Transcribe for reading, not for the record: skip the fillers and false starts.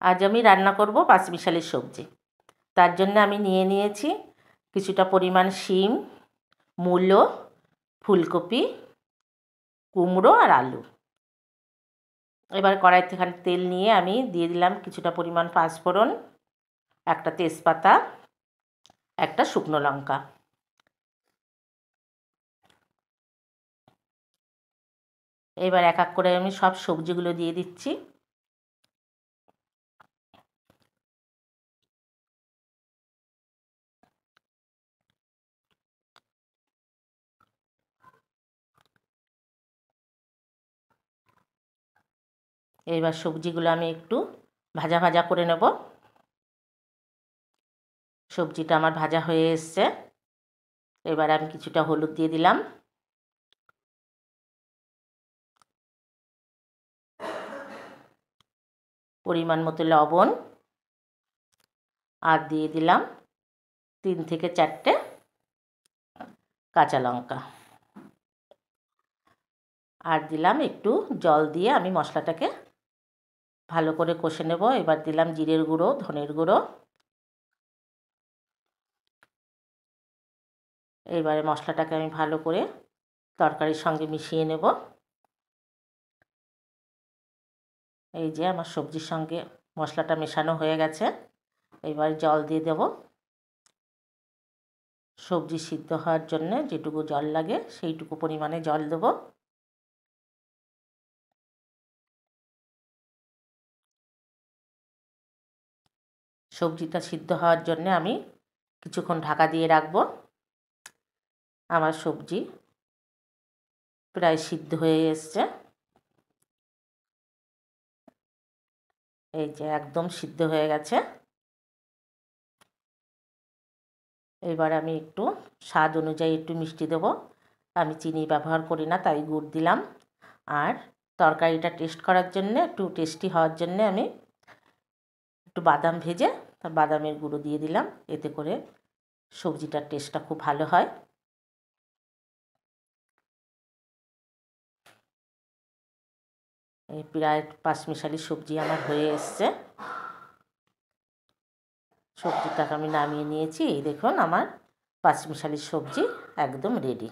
আজ আমি রান্না করব পাঁচমিশালি সবজি। তার জন্য আমি নিয়ে নিয়েছি কিছুটা পরিমাণ শিম, মূলো, ফুলকপি, কুমড়ো আর আলু। এবার কড়াইতে খানিক তেল নিয়ে আমি দিয়ে দিলাম কিছুটা পরিমাণ পাঁচফোড়ন, একটা তেজপাতা, একটা শুকনো লঙ্কা। এবার এক এক করে আমি সব সবজিগুলো দিয়ে দিচ্ছি। এবার সবজিগুলো আমি একটু ভাজা ভাজা করে নেব। সবজিটা আমার ভাজা হয়ে এসছে। এবার আমি কিছুটা হলুদ দিয়ে দিলাম, পরিমাণ মতো লবণ, আর দিয়ে দিলাম 3 থেকে 4টে কাঁচা লঙ্কা। আর দিলাম একটু জল দিয়ে আমি মশলাটাকে ভালো করে কষে নেব। এবার দিলাম জিরের গুঁড়ো, ধনের গুঁড়ো। এবারে মশলাটাকে আমি ভালো করে তরকারির সঙ্গে মিশিয়ে নেব। এই যে আমার সবজির সঙ্গে মশলাটা মেশানো হয়ে গেছে। এবার জল দিয়ে দেব। সবজি সিদ্ধ হওয়ার জন্য যেটুকু জল লাগে সেইটুকু পরিমাণে জল দেব। সবজিটা সিদ্ধ হওয়ার জন্য আমি কিছুক্ষণ ঢাকা দিয়ে রাখবো। আমার সবজি প্রায় সিদ্ধ হয়ে এসছে। এই যে একদম সিদ্ধ হয়ে গেছে। এবার আমি একটু স্বাদ অনুযায়ী একটু মিষ্টি দেব। আমি চিনি ব্যবহার করি না, তাই গুড় দিলাম। আর তরকারিটা টেস্ট করার জন্যে, একটু টেস্টি হওয়ার জন্যে আমি একটু বাদাম ভেজে বাদামের গুঁড়ো দিয়ে দিলাম। এতে করে সবজিটার টেস্টটা খুব ভালো হয়। এই প্রায় পাঁচমিশালি সবজি আমার হয়ে এসছে। সবজিটাকে আমি নামিয়ে নিয়েছি। এই দেখুন আমার পাঁচমিশালি সবজি একদম রেডি।